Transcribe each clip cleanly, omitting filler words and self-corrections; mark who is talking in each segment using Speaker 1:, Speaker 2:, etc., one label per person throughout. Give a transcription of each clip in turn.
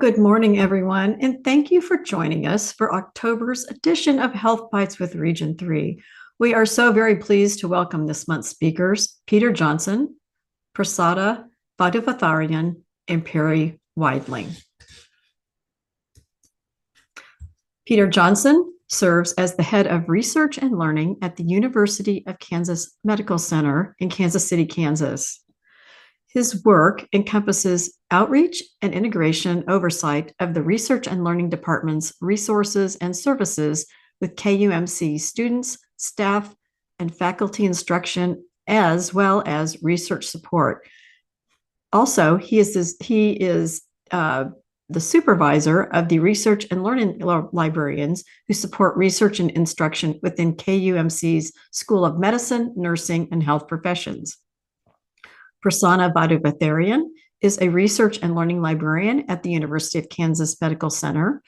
Speaker 1: good morning, everyone, and thank you for joining us for October's edition of Health Bytes with Region 3. We are so very pleased to welcome this month's speakers, Peter Johnson, Prasanna, Vaduvathiriyan, and Perry Weidling. Peter Johnson serves as the head of research and learning at the University of Kansas Medical Center in Kansas City, Kansas. His work encompasses outreach and integration oversight of the Research and Learning Department's resources and services with KUMC students, staff, and faculty instruction, as well as research support. Also, he is the supervisor of the Research and Learning Librarians who support research and instruction within KUMC's School of Medicine, Nursing, and Health Professions. Prasanna Vaduvathiriyan is a research and learning librarian at the University of Kansas Medical Center,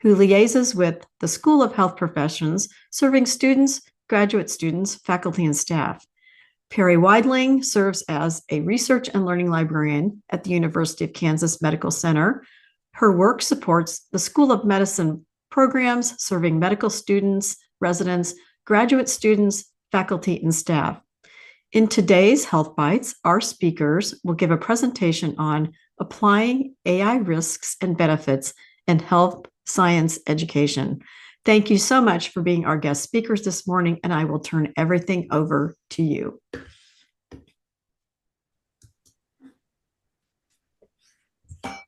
Speaker 1: who liaises with the School of Health Professions, serving students, graduate students, faculty, and staff. Perry Weidling serves as a research and learning librarian at the University of Kansas Medical Center. Her work supports the School of Medicine programs, serving medical students, residents, graduate students, faculty, and staff. In today's Health Bytes, our speakers will give a presentation on applying AI risks and benefits in health science education. Thank you so much for being our guest speakers this morning, and I will turn everything over to you.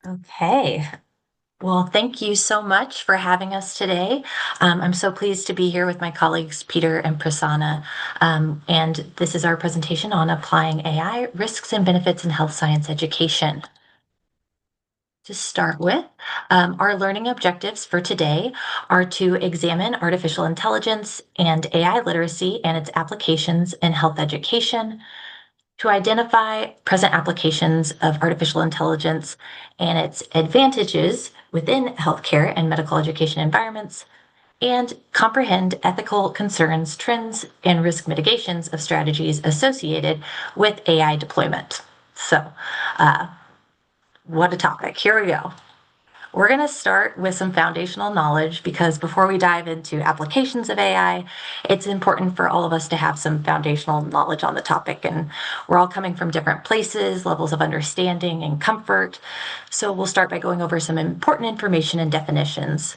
Speaker 2: Okay. Well, thank you so much for having us today. I'm so pleased to be here with my colleagues, Peter and Prasanna. And this is our presentation on applying AI risks and benefits in health science education. To start with, our learning objectives for today are to examine artificial intelligence and AI literacy and its applications in health education, to identify present applications of artificial intelligence and its advantages within healthcare and medical education environments, and comprehend ethical concerns, trends, and risk mitigations of strategies associated with AI deployment. So, what a topic. Here we go. We're going to start with some foundational knowledge because before we dive into applications of AI, it's important for all of us to have some foundational knowledge on the topic. And we're all coming from different places, levels of understanding and comfort. So we'll start by going over some important information and definitions.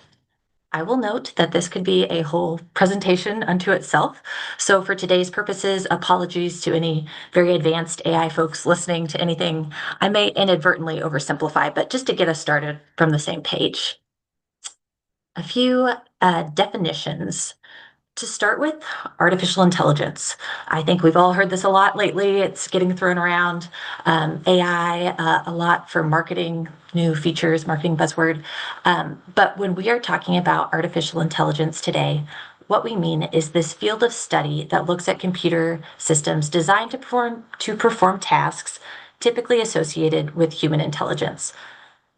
Speaker 2: I will note that this could be a whole presentation unto itself. So for today's purposes, apologies to any very advanced AI folks listening to anything I may inadvertently oversimplify, but just to get us started from the same page. A few definitions. To start with, artificial intelligence. I think we've all heard this a lot lately. It's getting thrown around. AI, a lot for marketing, new features, marketing buzzword. But when we are talking about artificial intelligence today, what we mean is this field of study that looks at computer systems designed to perform tasks typically associated with human intelligence.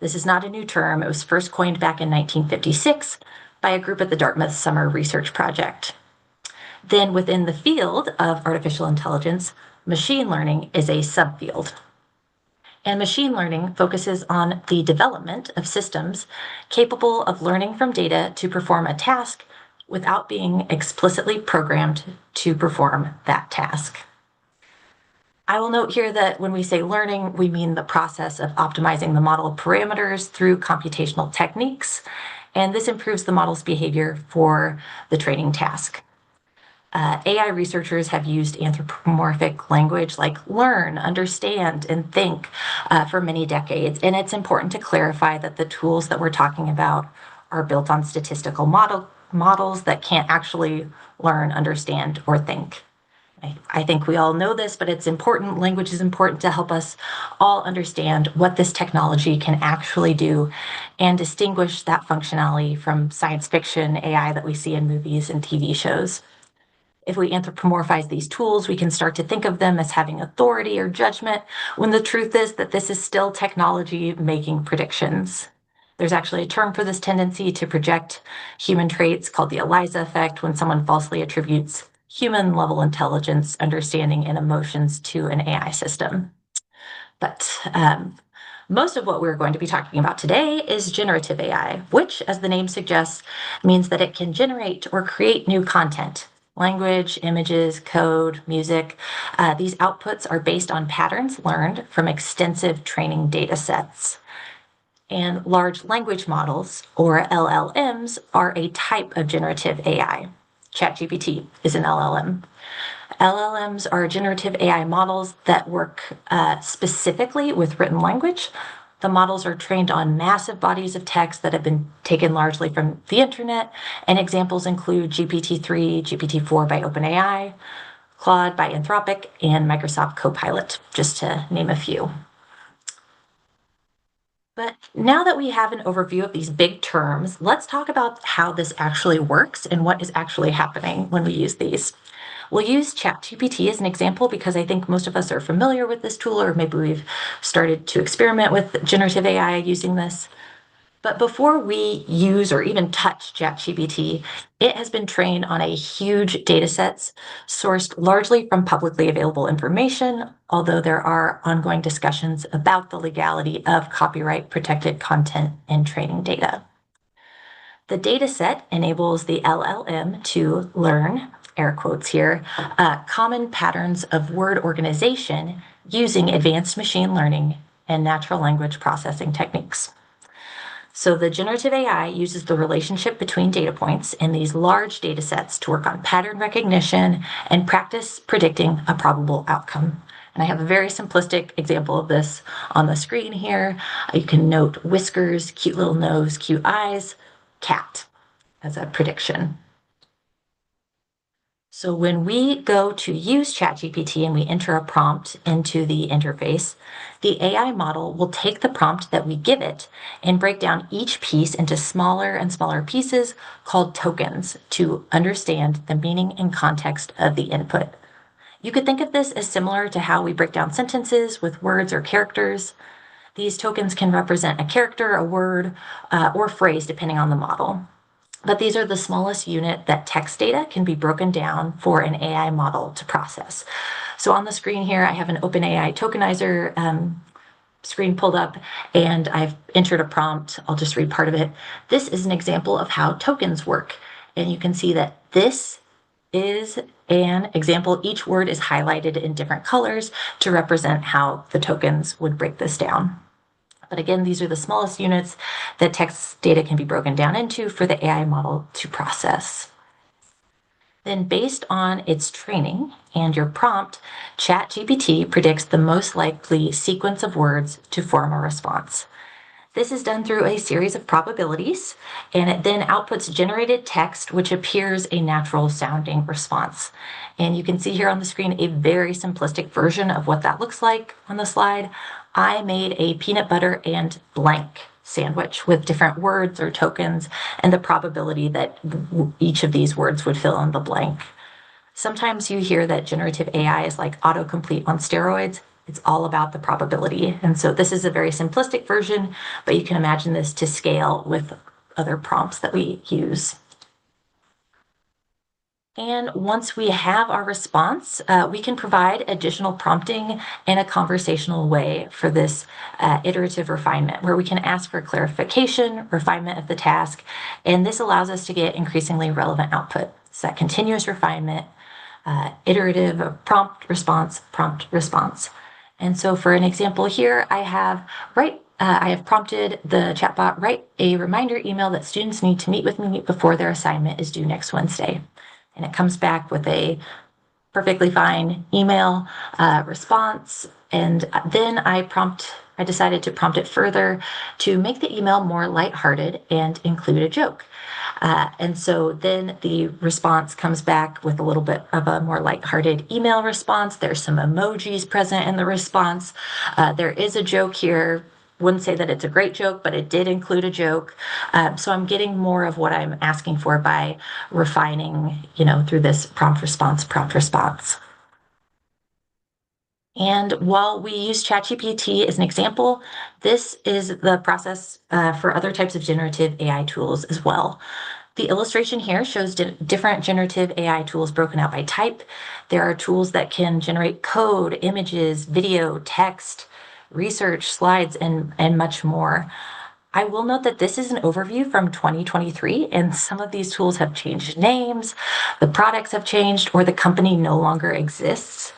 Speaker 2: This is not a new term. It was first coined back in 1956 by a group at the Dartmouth Summer Research Project. Then within the field of artificial intelligence, machine learning is a subfield. And machine learning focuses on the development of systems capable of learning from data to perform a task without being explicitly programmed to perform that task. I will note here that when we say learning, we mean the process of optimizing the model parameters through computational techniques, and this improves the model's behavior for the training task. AI researchers have used anthropomorphic language like learn, understand, and think for many decades, and it's important to clarify that the tools that we're talking about are built on statistical models that can't actually learn, understand, or think. I think we all know this, but it's important. Language is important to help us all understand what this technology can actually do and distinguish that functionality from science fiction AI that we see in movies and TV shows. If we anthropomorphize these tools, we can start to think of them as having authority or judgment, when the truth is that this is still technology making predictions. There's actually a term for this tendency to project human traits called the ELIZA effect, when someone falsely attributes human-level intelligence, understanding, and emotions to an AI system. But Most of what we're going to be talking about today is generative AI, which, as the name suggests, means that it can generate or create new content. Language, images, code, music. These outputs are based on patterns learned from extensive training data sets. And large language models, or LLMs, are a type of generative AI. ChatGPT is an LLM. LLMs are generative AI models that work specifically with written language. The models are trained on massive bodies of text that have been taken largely from the internet, and examples include GPT-3, GPT-4 by OpenAI, Claude by Anthropic, and Microsoft Copilot, just to name a few. But now that we have an overview of these big terms, let's talk about how this actually works and what is actually happening when we use these. We'll use ChatGPT as an example because I think most of us are familiar with this tool, or maybe we've started to experiment with generative AI using this. But before we use or even touch ChatGPT, it has been trained on a huge data sets sourced largely from publicly available information, although there are ongoing discussions about the legality of copyright protected content and training data. The data set enables the LLM to learn, air quotes here, common patterns of word organization using advanced machine learning and natural language processing techniques. So the generative AI uses the relationship between data points in these large data sets to work on pattern recognition and practice predicting a probable outcome. And I have a very simplistic example of this on the screen here. You can note whiskers, cute little nose, cute eyes, cat as a prediction. So when we go to use ChatGPT and we enter a prompt into the interface, the AI model will take the prompt that we give it and break down each piece into smaller and smaller pieces called tokens to understand the meaning and context of the input. You could think of this as similar to how we break down sentences with words or characters. These tokens can represent a character, a word, or phrase depending on the model. But these are the smallest unit that text data can be broken down for an AI model to process. So on the screen here, I have an OpenAI tokenizer screen pulled up, and I've entered a prompt. I'll just read part of it. This is an example of how tokens work. And you can see that this is an example. Each word is highlighted in different colors to represent how the tokens would break this down. But again, these are the smallest units that text data can be broken down into for the AI model to process. Then based on its training and your prompt, ChatGPT predicts the most likely sequence of words to form a response. This is done through a series of probabilities, and it then outputs generated text, which appears a natural sounding response. And you can see here on the screen a very simplistic version of what that looks like on the slide. I made a peanut butter and blank sandwich with different words or tokens and the probability that each of these words would fill in the blank. Sometimes you hear that generative AI is like autocomplete on steroids. It's all about the probability. And so this is a very simplistic version, but you can imagine this to scale with other prompts that we use. And once we have our response, we can provide additional prompting in a conversational way for this iterative refinement, where we can ask for clarification, refinement of the task, and this allows us to get increasingly relevant output. It's that continuous refinement, iterative prompt response. And so for an example here, I have prompted the chatbot, write a reminder email that students need to meet with me before their assignment is due next Wednesday. And it comes back with a perfectly fine email response. And then I decided to prompt it further to make the email more lighthearted and include a joke. And so then the response comes back with a little bit of a more lighthearted email response. There's some emojis present in the response. There is a joke here. Wouldn't say that it's a great joke, but it did include a joke. So I'm getting more of what I'm asking for by refining, through this prompt response. And while we use ChatGPT as an example, this is the process for other types of generative AI tools as well. The illustration here shows different generative AI tools broken out by type. There are tools that can generate code, images, video, text, research, slides, and much more. I will note that this is an overview from 2023, and some of these tools have changed names, the products have changed, or the company no longer exists.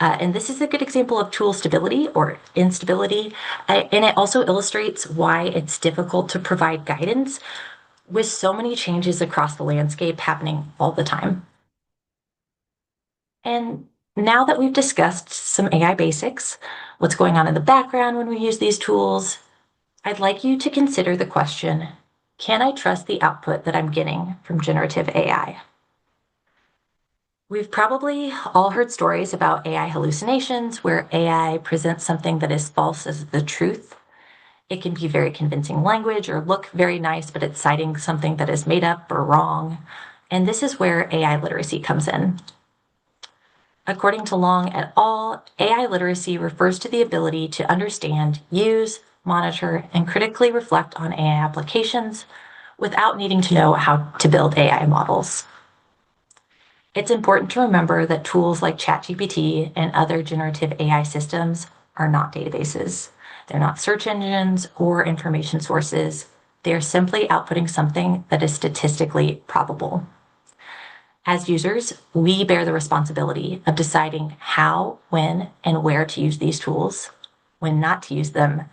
Speaker 2: And this is a good example of tool stability or instability. And it also illustrates why it's difficult to provide guidance with so many changes across the landscape happening all the time. And now that we've discussed some AI basics, what's going on in the background when we use these tools, I'd like you to consider the question, can I trust the output that I'm getting from generative AI? We've probably all heard stories about AI hallucinations where AI presents something that is false as the truth. It can be very convincing language or look very nice, but it's citing something that is made up or wrong. And this is where AI literacy comes in. According to Long et al., AI literacy refers to the ability to understand, use, monitor, and critically reflect on AI applications without needing to know how to build AI models. It's important to remember that tools like ChatGPT and other generative AI systems are not databases. They're not search engines or information sources. They are simply outputting something that is statistically probable. As users, we bear the responsibility of deciding how, when, and where to use these tools, when not to use them,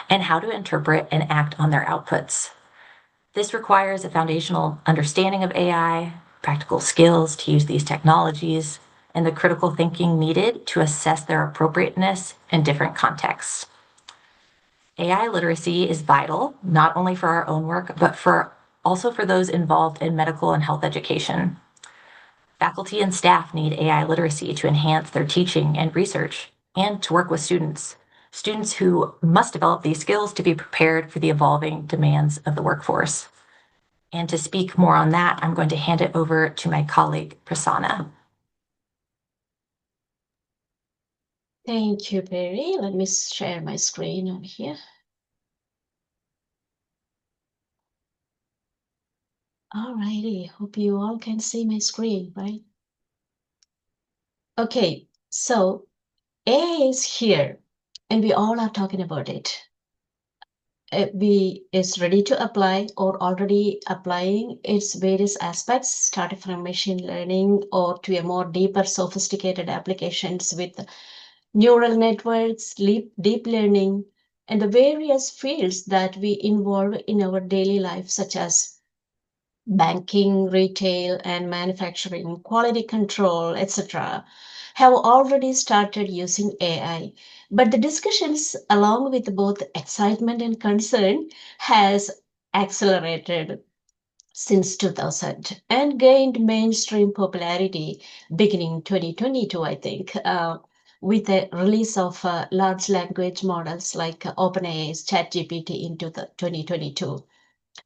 Speaker 2: and how to interpret and act on their outputs. This requires a foundational understanding of AI, practical skills to use these technologies, and the critical thinking needed to assess their appropriateness in different contexts. AI literacy is vital, not only for our own work, but also for those involved in medical and health education. Faculty and staff need AI literacy to enhance their teaching and research and to work with students who must develop these skills to be prepared for the evolving demands of the workforce. And to speak more on that, I'm going to hand it over to my colleague, Prasanna.
Speaker 3: Thank you, Perry. Let me share my screen on here. All righty, hope you all can see my screen, right? Okay, so AI is here, and we all are talking about it. Is ready to apply or already applying its various aspects, starting from machine learning or to a more deeper, sophisticated applications with neural networks, deep learning, and the various fields that we involve in our daily life, such as banking, retail, and manufacturing, quality control, etc., have already started using AI. But the discussions, along with both excitement and concern, has accelerated since 2000 and gained mainstream popularity beginning 2022, I think, with the release of large language models like OpenAI's ChatGPT into the 2022.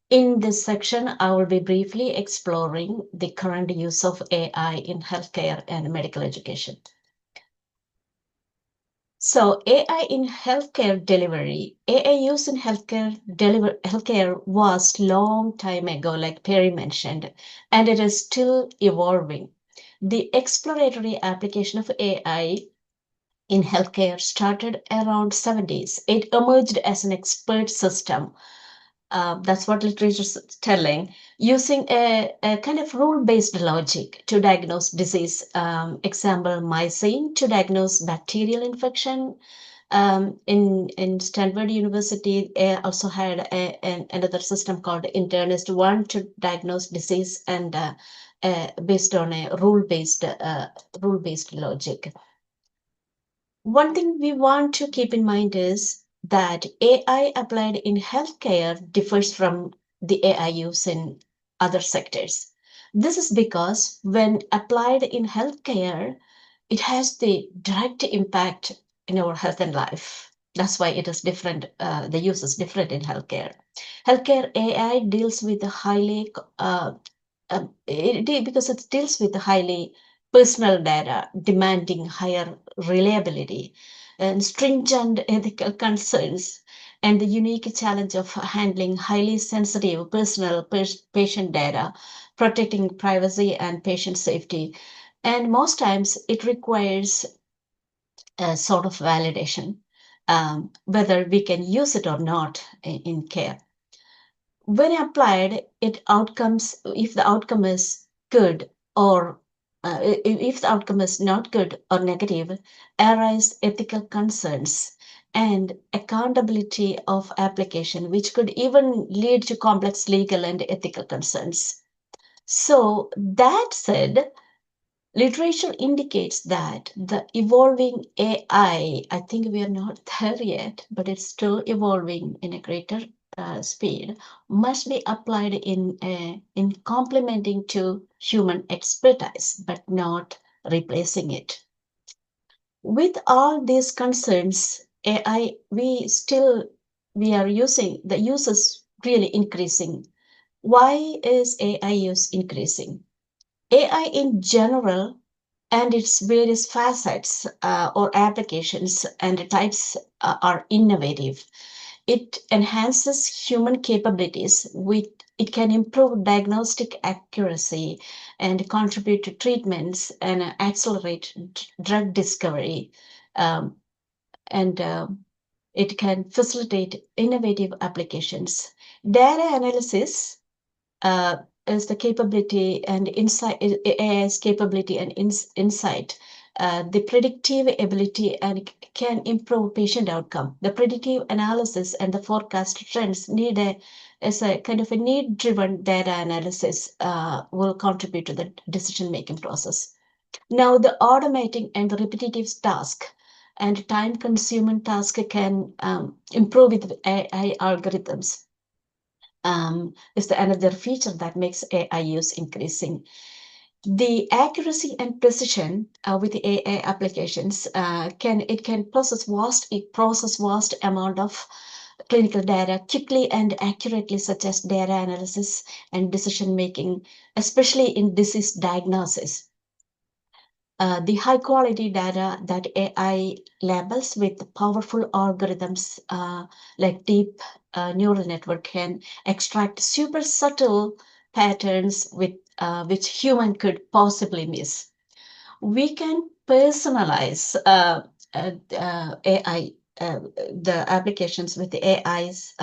Speaker 3: In this section, I will be briefly exploring the current use of AI in healthcare and medical education. So AI in healthcare delivery, AI use in healthcare was long time ago, like Perry mentioned, and it is still evolving. The exploratory application of AI in healthcare started around 70s. It emerged as an expert system. That's what literature is telling, using a kind of rule-based logic to diagnose disease. Example, mycin to diagnose bacterial infection. In Stanford University, also had another system called Internist One to diagnose disease and based on a rule-based logic. One thing we want to keep in mind is that AI applied in healthcare differs from the AI used in other sectors. This is because when applied in healthcare, it has the direct impact in our health and life. That's why it is different. The use is different in healthcare. Healthcare AI deals with the because it deals with the highly personal data demanding higher reliability and stringent ethical concerns and the unique challenge of handling highly sensitive personal patient data, protecting privacy and patient safety. And most times it requires a sort of validation. whether we can use it or not in care. When applied, if the outcome is good or if the outcome is not good or negative, arise ethical concerns and accountability of application, which could even lead to complex legal and ethical concerns. So that said, literature indicates that the evolving I think we are not there yet, but it's still evolving in a greater speed, must be applied in complementing to human expertise, but not replacing it. With all these concerns, AI, we are using, the use is really increasing. Why is AI use increasing? AI in general and its various facets or applications and types are innovative. It enhances human capabilities. It can improve diagnostic accuracy and contribute to treatments and accelerate drug discovery. Um, and It can facilitate innovative applications. Data analysis uh, is the capability and insight, AI's capability and insight. The predictive ability and can improve patient outcome. The predictive analysis and the forecast trends as a kind of a need-driven data analysis will contribute to the decision-making process. Now, the automating and the repetitive task and time-consuming task can improve with AI algorithms. Is another feature that makes AI use increasing. The accuracy and precision with the AI applications can process vast amount of clinical data quickly and accurately, such as data analysis and decision making, especially in disease diagnosis. The high quality data that AI labels with powerful algorithms like deep neural network can extract super subtle patterns which human could possibly miss. We can personalize AI, the applications with the AI's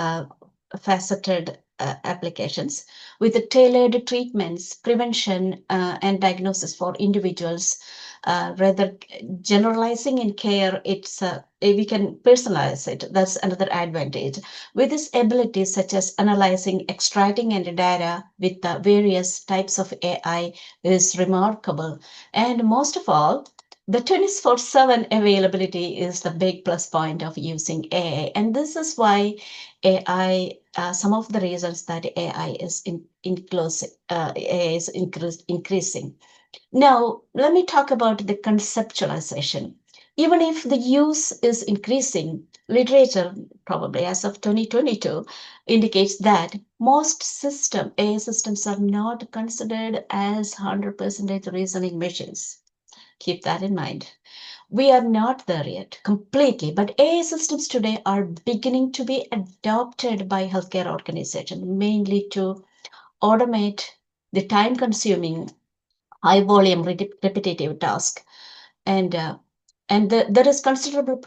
Speaker 3: faceted applications with the tailored treatments, prevention, and diagnosis for individuals. Rather generalizing in care, we can personalize it. That's another advantage. With this ability, such as analyzing, extracting, and data with the various types of AI, is remarkable. And most of all, the 24/7 availability is the big plus point of using AI. And this is why AI, some of the reasons that AI is increasing. Now, let me talk about the conceptualization. Even if the use is increasing, literature, probably as of 2022, indicates that most AI systems are not considered as 100% reasoning machines. Keep that in mind. We are not there yet completely, but AI systems today are beginning to be adopted by healthcare organizations, mainly to automate the time consuming, high volume, repetitive task. And, there is considerable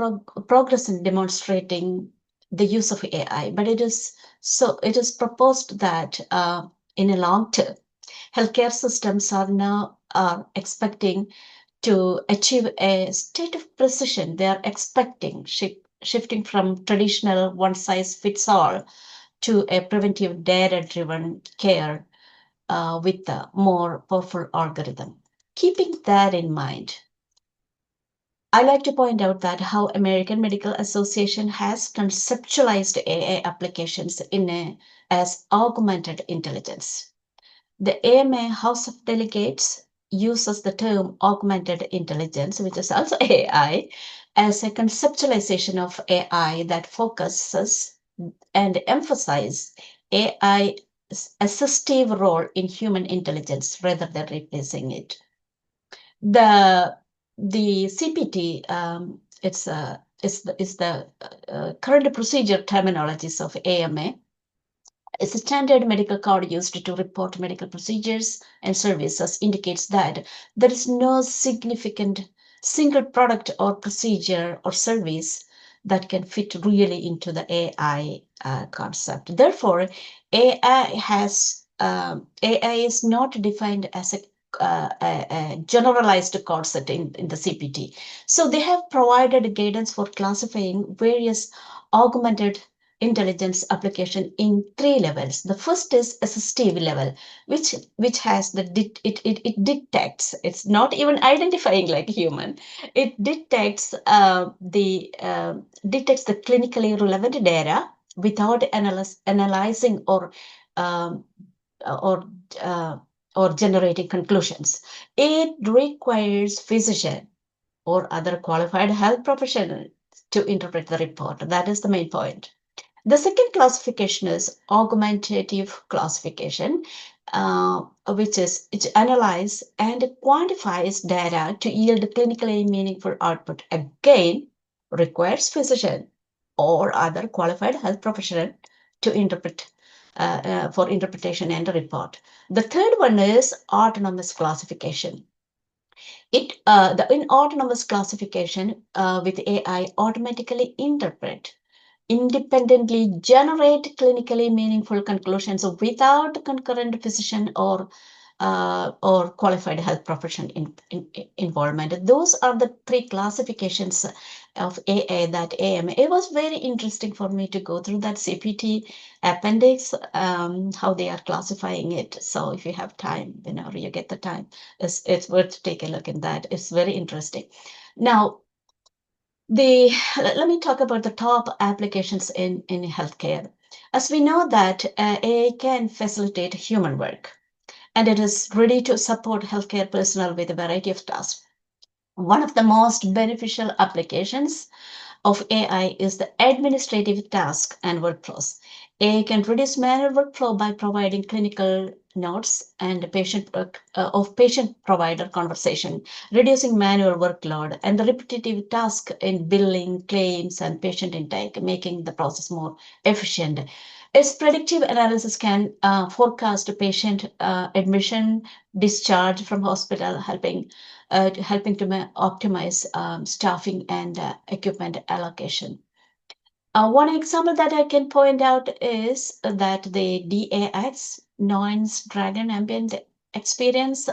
Speaker 3: progress in demonstrating the use of AI, but it is proposed that in a long term, healthcare systems are expecting to achieve a state of precision. They are expecting shifting from traditional one size fits all to a preventive data driven care with a more powerful algorithm. Keeping that in mind, I like to point out that how American Medical Association has conceptualized AI applications as augmented intelligence. The AMA House of Delegates uses the term augmented intelligence, which is also AI, as a conceptualization of AI that focuses and emphasizes AI assistive role in human intelligence rather than replacing it. The CPT it's the current procedure terminologies of AMA. It's a standard medical code used to report medical procedures and services, indicates that there is no significant single product or procedure or service that can fit really into the AI concept. Therefore, AI is not defined as a generalized concept in the CPT. So they have provided guidance for classifying various augmented intelligence application in 3 levels. The first is assistive level, which has it detects. It's not even identifying like human. It detects detects the clinically relevant data without analyzing um, or uh, or generating conclusions. It requires physician or other qualified health professional to interpret the report. That is the main point. The second classification is augmentative classification, which analyzes and quantifies data to yield clinically meaningful output. Again, requires physician or other qualified health professional to interpret for interpretation and report. The third one is autonomous classification. In autonomous classification with AI automatically interpret, independently generate clinically meaningful conclusions without concurrent physician or qualified health profession involvement. Those are the 3 classifications of AI that AMA. It was very interesting for me to go through that CPT appendix, how they are classifying it. So if you have time, whenever you get the time, it's worth to take a look in that. It's very interesting. Now, let me talk about the top applications in healthcare. As we know that AI can facilitate human work, and it is ready to support healthcare personnel with a variety of tasks. One of the most beneficial applications of AI is the administrative task and workflows. AI can reduce manual workflow by providing clinical notes and patient-provider conversation, reducing manual workload and the repetitive task in billing, claims, and patient intake, making the process more efficient. Its predictive analysis can forecast patient admission, discharge from hospital, helping to optimize staffing and equipment allocation. One example that I can point out is that the DAX, Noise Dragon Ambient Experience,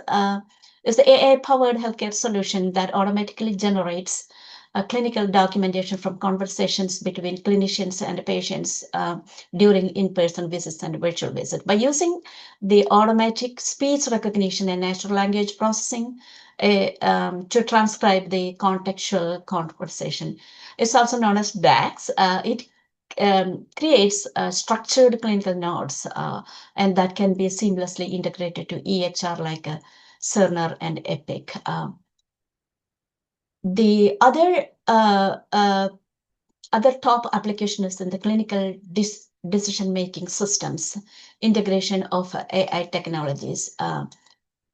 Speaker 3: is the AI-powered healthcare solution that automatically generates clinical documentation from conversations between clinicians and patients during in-person visits and virtual visits. By using the automatic speech recognition and natural language processing to transcribe the contextual conversation. It's also known as DAX. It creates structured clinical notes, and that can be seamlessly integrated to EHR like Cerner and Epic. The other top application is in the clinical decision-making systems, integration of AI technologies.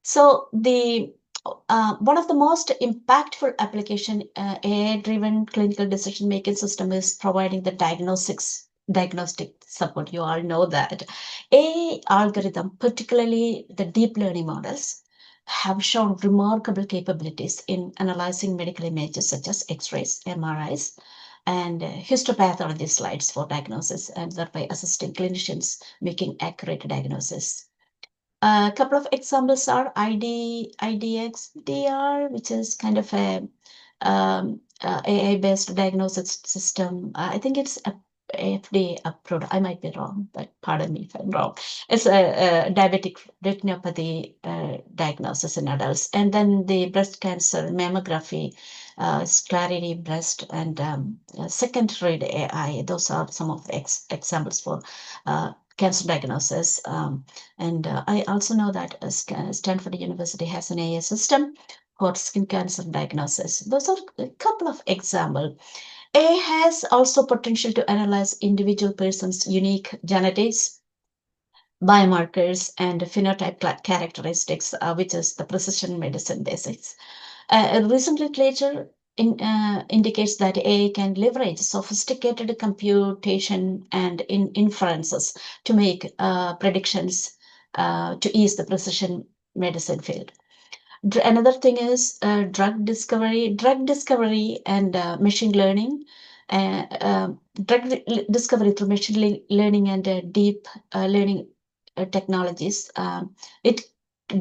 Speaker 3: So one of the most impactful application AI-driven clinical decision-making system is providing the diagnostic support. You all know that AI algorithm, particularly the deep learning models, have shown remarkable capabilities in analyzing medical images such as X-rays, MRIs, and histopathology slides for diagnosis, and thereby assisting clinicians making accurate diagnosis. A couple of examples are IDX-DR, which is kind of a AI-based diagnosis system. I think it's a AHIP-D approved. I might be wrong, but pardon me if I'm wrong. It's a diabetic retinopathy diagnosis in adults. And then the breast cancer mammography, Clarity Breast, and second read AI. Those are some of the examples for cancer diagnosis. And I also know that Stanford University has an AI system for skin cancer diagnosis. Those are a couple of examples. AI has also potential to analyze individual person's unique genetics, biomarkers, and phenotype characteristics, which is the precision medicine basics. Recent literature indicates that AI can leverage sophisticated computation and inferences to make predictions to ease the precision medicine field. Another thing is drug discovery and machine learning drug discovery through machine learning and deep learning technologies. It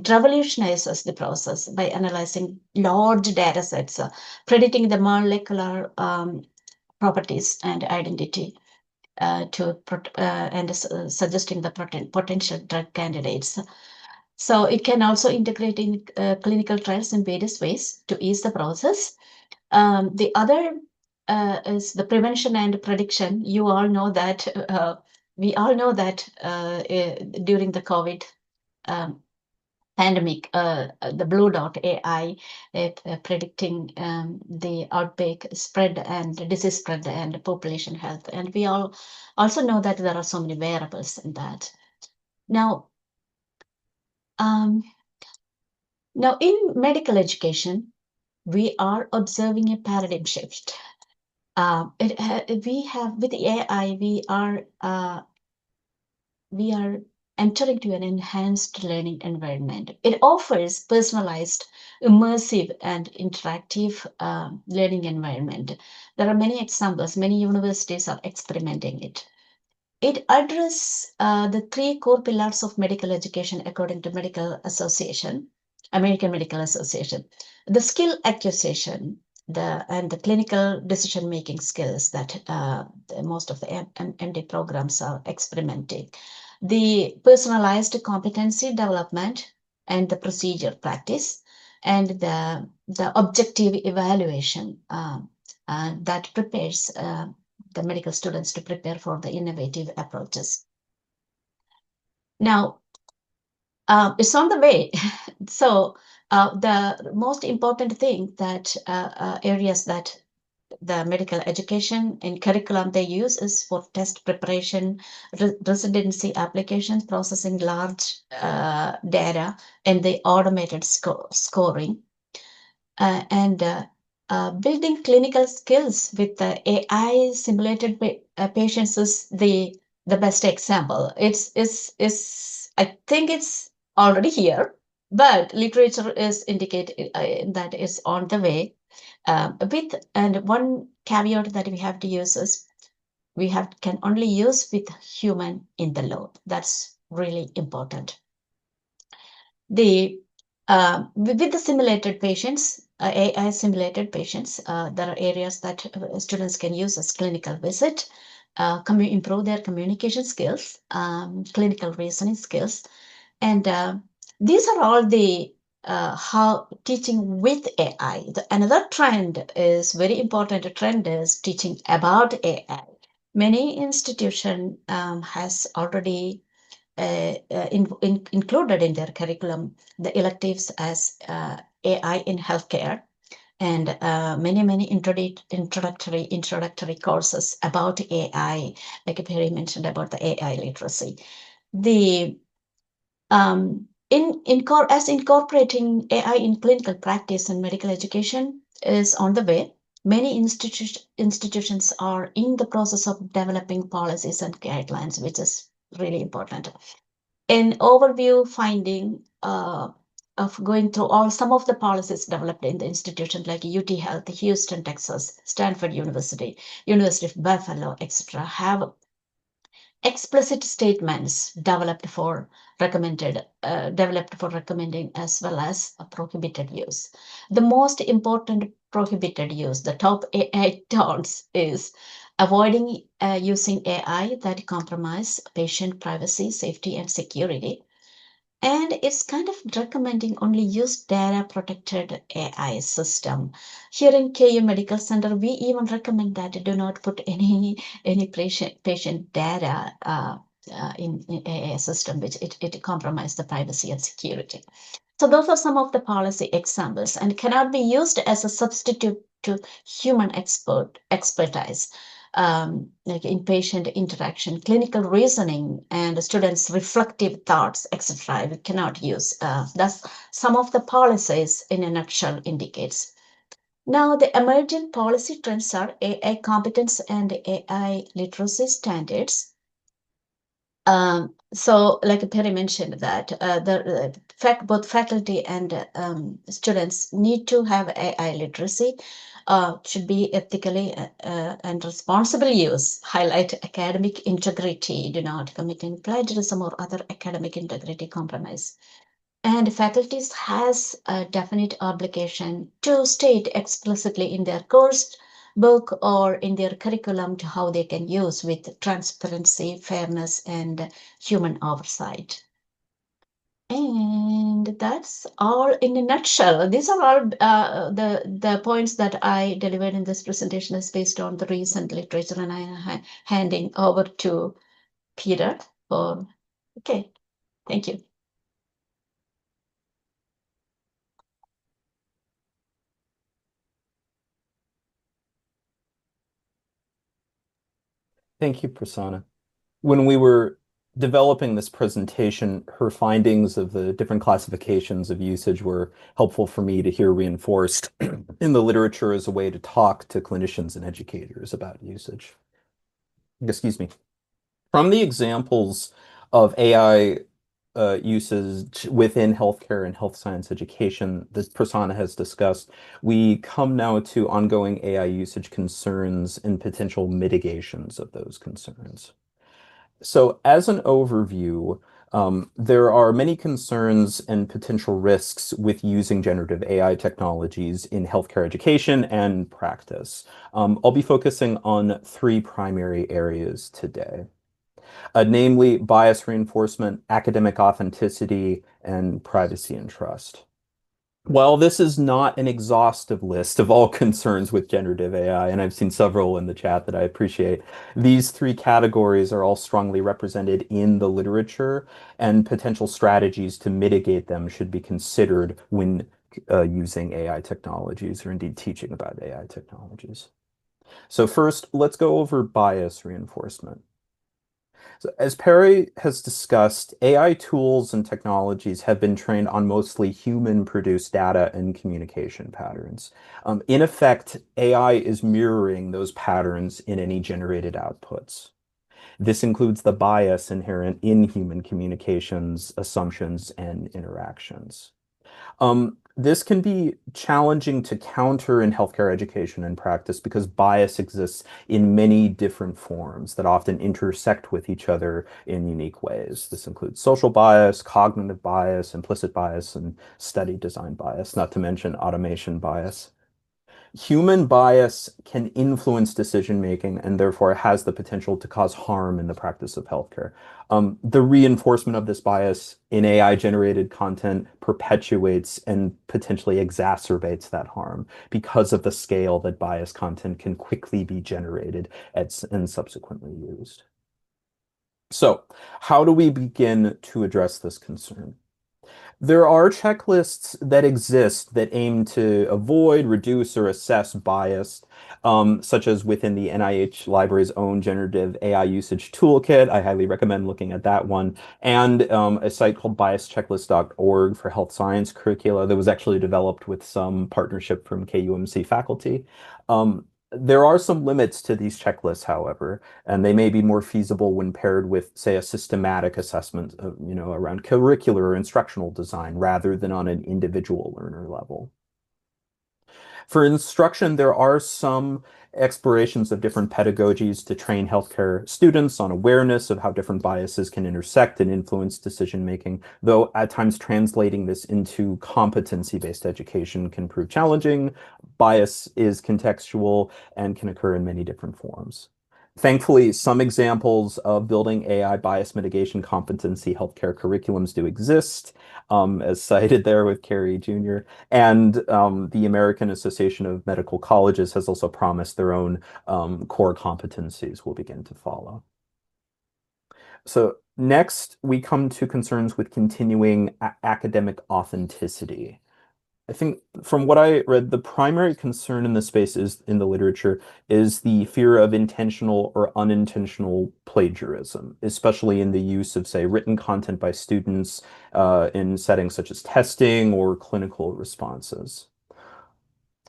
Speaker 3: revolutionizes the process by analyzing large data sets, predicting the molecular properties and identity and suggesting the potential drug candidates. So it can also integrate in clinical trials in various ways to ease the process. The other is the prevention and prediction. You all know that we all know that during the COVID pandemic, the Blue Dot AI predicting the outbreak spread and disease spread and population health. And we all also know that there are so many variables in that. Now, in medical education, we are observing a paradigm shift. We have with AI, we are entering to an enhanced learning environment. It offers personalized, immersive, and interactive learning environment. There are many examples. Many universities are experimenting it. It addresses the three core pillars of medical education according to American Medical Association. The skill acquisition, and the clinical decision-making skills that most of the MD programs are experimenting. The personalized competency development and the procedure practice, and the objective evaluation that prepares the medical students to prepare for the innovative approaches. Now, it's on the way. So the most important thing that areas that the medical education and curriculum they use is for test preparation, residency applications, processing large data, and the automated scoring, and building clinical skills with the AI simulated patients is the best example. It's I think it's already here, but literature is indicating that it's on the way. And one caveat that we have to use is can only use with human in the loop. That's really important. With the simulated patients, AI simulated patients, there are areas that students can use as clinical visit, improve their communication skills, clinical reasoning skills, and these are all the how teaching with AI. Another trend is very important. Trend is teaching about AI. Many institution has already included in their curriculum the electives as AI in healthcare, and many introductory courses about AI, like Perry mentioned about the AI literacy. The incorporating AI in clinical practice and medical education is on the way. Many institutions are in the process of developing policies and guidelines, which is really important. An overview finding of going through some of the policies developed in the institution like UT Health, Houston, Texas, Stanford University, University of Buffalo, etc., have explicit statements developed for recommending as well as a prohibited use. The most important prohibited use, the top 8 don'ts, is avoiding using AI that compromise patient privacy, safety, and security. And it's kind of recommending only use data protected AI system. Here in KU Medical Center, we even recommend that do not put any patient data in AI system, which it compromises the privacy and security. So those are some of the policy examples and cannot be used as a substitute to human expertise. Like in patient interaction, clinical reasoning, and students' reflective thoughts, etc. We cannot use. That's some of the policies in a nutshell indicates. Now, the emerging policy trends are AI competence and AI literacy standards. So, like Perry mentioned, that both faculty and students need to have AI literacy. should be ethically and responsible use, highlight academic integrity, do not commit any plagiarism or other academic integrity compromise. And faculties has a definite obligation to state explicitly in their course book or in their curriculum to how they can use with transparency, fairness, and human oversight. And that's all in a nutshell. These are all the points that I delivered in this presentation is based on the recent literature, and I'm handing over to Peter. Okay, thank you.
Speaker 4: Thank you, Prasanna. When we were developing this presentation, her findings of the different classifications of usage were helpful for me to hear reinforced in the literature as a way to talk to clinicians and educators about usage. Excuse me. From the examples of AI usage within healthcare and health science education that Prasanna has discussed, we come now to ongoing AI usage concerns and potential mitigations of those concerns. So as an overview, there are many concerns and potential risks with using generative AI technologies in healthcare education and practice. I'll be focusing on three primary areas today. Namely bias reinforcement, academic authenticity, and privacy and trust. While this is not an exhaustive list of all concerns with generative AI, and I've seen several in the chat that I appreciate, these three categories are all strongly represented in the literature, and potential strategies to mitigate them should be considered when using AI technologies, or indeed teaching about AI technologies. So first, let's go over bias reinforcement. So as Perry has discussed, AI tools and technologies have been trained on mostly human-produced data and communication patterns. In effect, AI is mirroring those patterns in any generated outputs. This includes the bias inherent in human communications, assumptions, and interactions. This can be challenging to counter in healthcare education and practice because bias exists in many different forms that often intersect with each other in unique ways. This includes social bias, cognitive bias, implicit bias, and study design bias, not to mention automation bias. Human bias can influence decision-making and therefore has the potential to cause harm in the practice of healthcare. The reinforcement of this bias in AI-generated content perpetuates and potentially exacerbates that harm because of the scale that bias content can quickly be generated and subsequently used. So, how do we begin to address this concern? There are checklists that exist that aim to avoid, reduce, or assess bias, such as within the NIH Library's own generative AI usage toolkit. I highly recommend looking at that one. And a site called biaschecklist.org for health science curricula that was actually developed with some partnership from KUMC faculty. There are some limits to these checklists, however, and they may be more feasible when paired with, say, a systematic assessment of, around curricular or instructional design rather than on an individual learner level. For instruction, there are some explorations of different pedagogies to train healthcare students on awareness of how different biases can intersect and influence decision-making, though at times translating this into competency-based education can prove challenging. Bias is contextual and can occur in many different forms. Thankfully, some examples of building AI bias mitigation competency healthcare curriculums do exist, as cited there with Carey Jr. And the American Association of Medical Colleges has also promised their own core competencies will begin to follow. So next, we come to concerns with continuing academic authenticity. I think from what I read, the primary concern in this space in the literature is the fear of intentional or unintentional plagiarism, especially in the use of, say, written content by students in settings such as testing or clinical responses.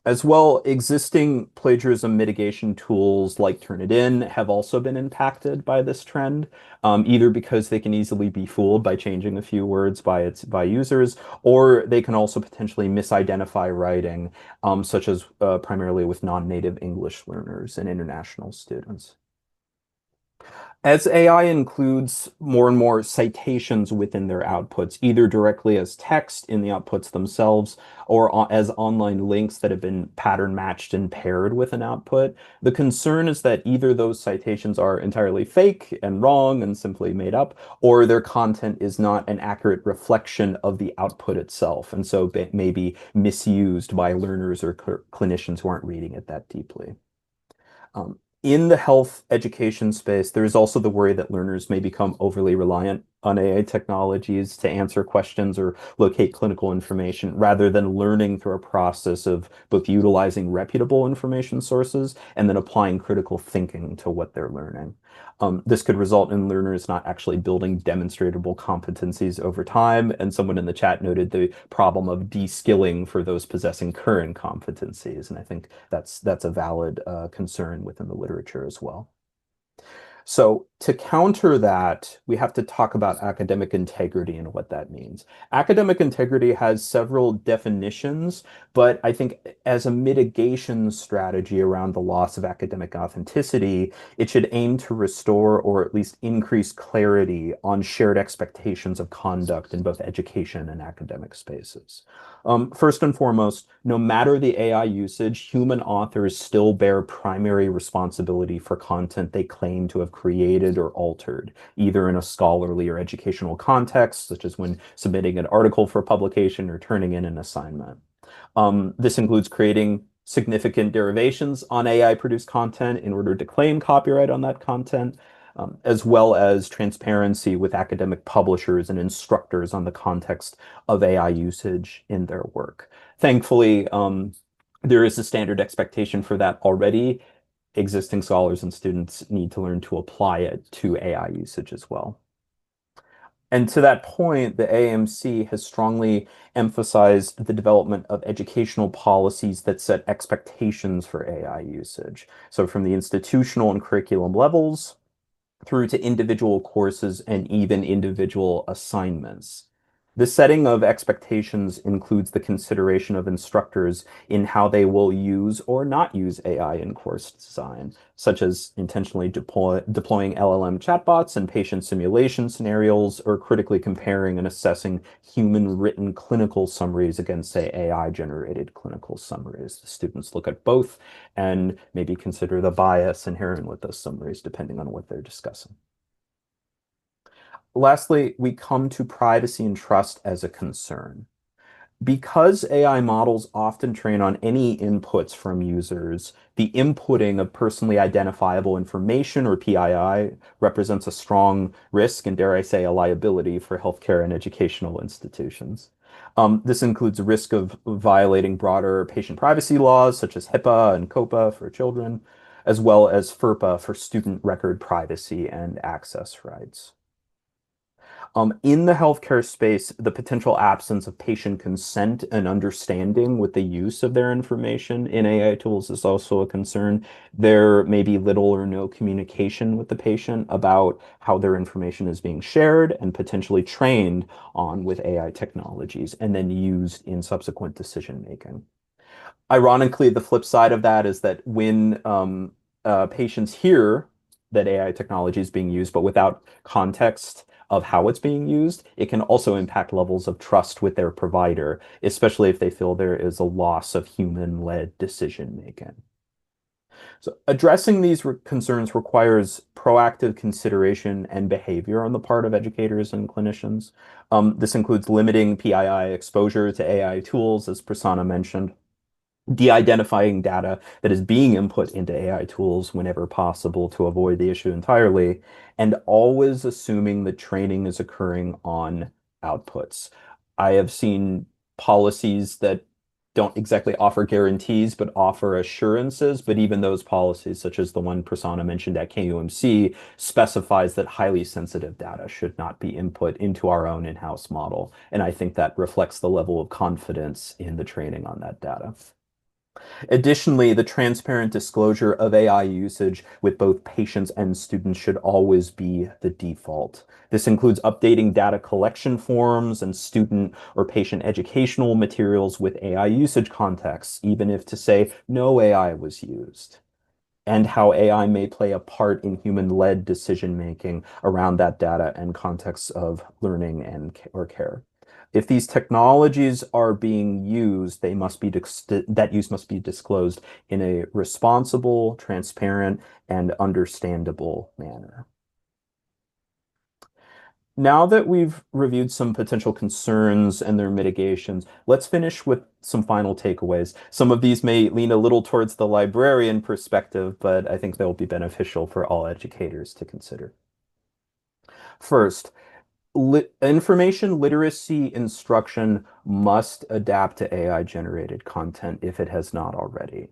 Speaker 4: As well, existing plagiarism mitigation tools like Turnitin have also been impacted by this trend, either because they can easily be fooled by changing a few words by users, or they can also potentially misidentify writing, such as primarily with non-native English learners and international students. As AI includes more and more citations within their outputs, either directly as text in the outputs themselves or as online links that have been pattern matched and paired with an output, the concern is that either those citations are entirely fake and wrong and simply made up, or their content is not an accurate reflection of the output itself, and so may be misused by learners or clinicians who aren't reading it that deeply. In the health education space, there is also the worry that learners may become overly reliant on AI technologies to answer questions or locate clinical information rather than learning through a process of both utilizing reputable information sources and then applying critical thinking to what they're learning. This could result in learners not actually building demonstrable competencies over time, and someone in the chat noted the problem of de-skilling for those possessing current competencies, and I think that's a valid concern within the literature as well. So to counter that, we have to talk about academic integrity and what that means. Academic integrity has several definitions, but I think as a mitigation strategy around the loss of academic authenticity, it should aim to restore or at least increase clarity on shared expectations of conduct in both education and academic spaces. First and foremost, no matter the AI usage, human authors still bear primary responsibility for content they claim to have created or altered, either in a scholarly or educational context, such as when submitting an article for publication or turning in an assignment. This includes creating significant derivations on AI-produced content in order to claim copyright on that content, as well as transparency with academic publishers and instructors on the context of AI usage in their work. Thankfully, there is a standard expectation for that already. Existing scholars and students need to learn to apply it to AI usage as well. And to that point, the AMC has strongly emphasized the development of educational policies that set expectations for AI usage. So from the institutional and curriculum levels through to individual courses and even individual assignments. The setting of expectations includes the consideration of instructors in how they will use or not use AI in course design, such as intentionally deploying LLM chatbots and patient simulation scenarios, or critically comparing and assessing human written clinical summaries against, say, AI generated clinical summaries. The students look at both and maybe consider the bias inherent with those summaries depending on what they're discussing. Lastly, we come to privacy and trust as a concern. Because AI models often train on any inputs from users, the inputting of personally identifiable information, or PII, represents a strong risk and, dare I say, a liability for healthcare and educational institutions. This includes the risk of violating broader patient privacy laws, such as HIPAA and COPA for children, as well as FERPA for student record privacy and access rights. In the healthcare space, the potential absence of patient consent and understanding with the use of their information in AI tools is also a concern. There may be little or no communication with the patient about how their information is being shared and potentially trained on with AI technologies and then used in subsequent decision making. Ironically, the flip side of that is that when patients hear that AI technology is being used, but without context of how it's being used, it can also impact levels of trust with their provider, especially if they feel there is a loss of human-led decision-making. So addressing these concerns requires proactive consideration and behavior on the part of educators and clinicians. This includes limiting PII exposure to AI tools, as Prasanna mentioned, de-identifying data that is being input into AI tools whenever possible to avoid the issue entirely, and always assuming that training is occurring on outputs. I have seen policies that don't exactly offer guarantees, but offer assurances. But even those policies, such as the one Prasanna mentioned at KUMC, specifies that highly sensitive data should not be input into our own in-house model. And I think that reflects the level of confidence in the training on that data. Additionally, the transparent disclosure of AI usage with both patients and students should always be the default. This includes updating data collection forms and student or patient educational materials with AI usage contexts, even if to say no AI was used, and how AI may play a part in human-led decision-making around that data and context of learning and or care. If these technologies are being used, that use must be disclosed in a responsible, transparent, and understandable manner. Now that we've reviewed some potential concerns and their mitigations, let's finish with some final takeaways. Some of these may lean a little towards the librarian perspective, but I think they'll be beneficial for all educators to consider. First, information literacy instruction must adapt to AI-generated content if it has not already.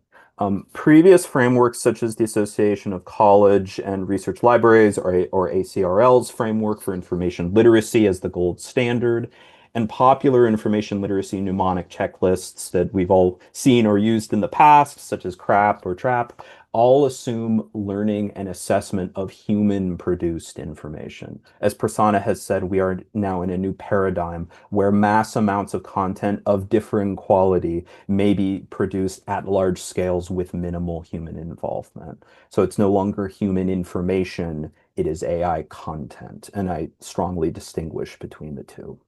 Speaker 4: Previous frameworks such as the Association of College and Research Libraries or ACRL's framework for information literacy as the gold standard, and popular information literacy mnemonic checklists that we've all seen or used in the past, such as CRAP or TRAP, all assume learning and assessment of human-produced information. As Prasanna has said, we are now in a new paradigm where mass amounts of content of differing quality may be produced at large scales with minimal human involvement. So it's no longer human information, it is AI content, and I strongly distinguish between the two.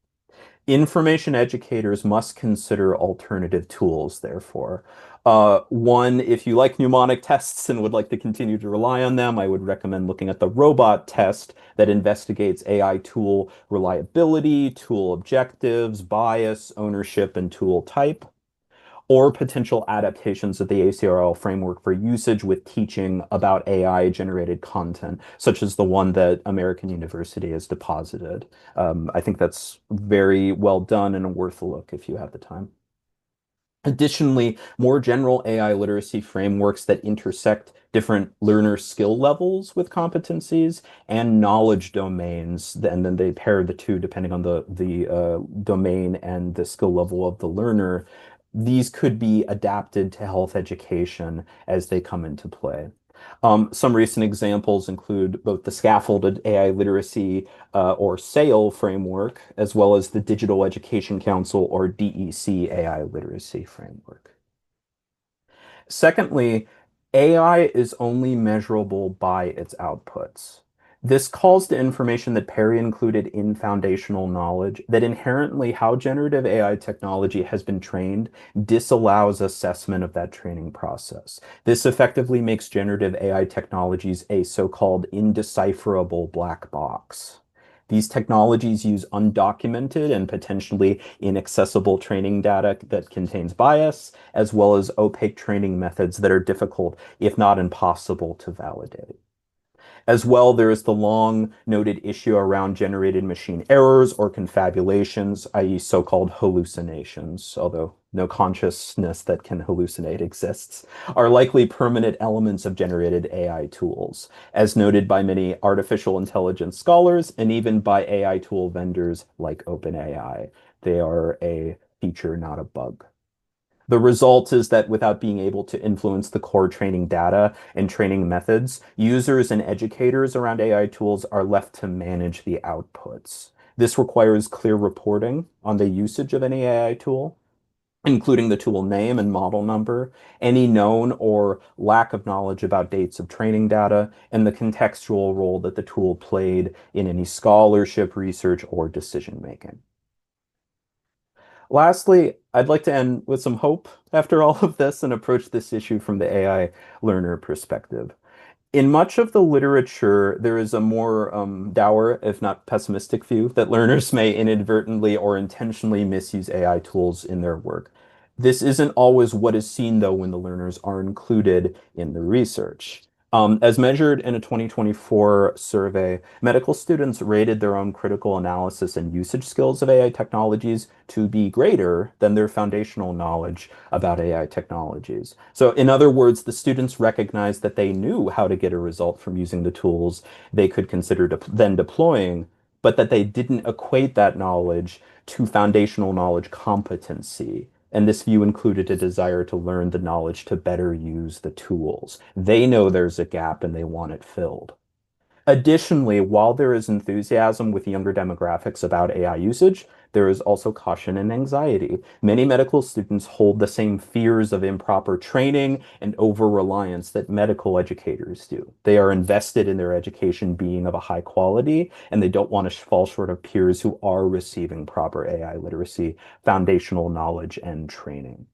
Speaker 4: Information educators must consider alternative tools, therefore. One, if you like mnemonic tests and would like to continue to rely on them, I would recommend looking at the robot test that investigates AI tool reliability, tool objectives, bias, ownership, and tool type, or potential adaptations of the ACRL framework for usage with teaching about AI-generated content, such as the one that American University has deposited. I think that's very well done and worth a look if you have the time. Additionally, more general AI literacy frameworks that intersect different learner skill levels with competencies and knowledge domains, and then they pair the two depending on the domain and the skill level of the learner. These could be adapted to health education as they come into play. Some recent examples include both the Scaffolded AI Literacy or SAIL framework, as well as the Digital Education Council or DEC AI Literacy framework. Secondly, AI is only measurable by its outputs. This calls to information that Perry included in foundational knowledge that inherently how generative AI technology has been trained disallows assessment of that training process. This effectively makes generative AI technologies a so-called indecipherable black box. These technologies use undocumented and potentially inaccessible training data that contains bias, as well as opaque training methods that are difficult, if not impossible, to validate. As well, there is the long noted issue around generated machine errors or confabulations, i.e. so-called hallucinations, although no consciousness that can hallucinate exists, are likely permanent elements of generated AI tools, as noted by many artificial intelligence scholars and even by AI tool vendors like OpenAI. They are a feature, not a bug. The result is that without being able to influence the core training data and training methods, users and educators around AI tools are left to manage the outputs. This requires clear reporting on the usage of any AI tool, including the tool name and model number, any known or lack of knowledge about dates of training data, and the contextual role that the tool played in any scholarship, research, or decision-making. Lastly, I'd like to end with some hope after all of this and approach this issue from the AI learner perspective. In much of the literature, there is a more dour, if not pessimistic view that learners may inadvertently or intentionally misuse AI tools in their work. This isn't always what is seen, though, when the learners are included in the research. As measured in a 2024 survey, medical students rated their own critical analysis and usage skills of AI technologies to be greater than their foundational knowledge about AI technologies. So in other words, the students recognized that they knew how to get a result from using the tools they could consider then deploying, but that they didn't equate that knowledge to foundational knowledge competency. And this view included a desire to learn the knowledge to better use the tools. They know there's a gap and they want it filled. Additionally, while there is enthusiasm with younger demographics about AI usage, there is also caution and anxiety. Many medical students hold the same fears of improper training and over-reliance that medical educators do. They are invested in their education being of a high quality, and they don't want to fall short of peers who are receiving proper AI literacy, foundational knowledge, and training.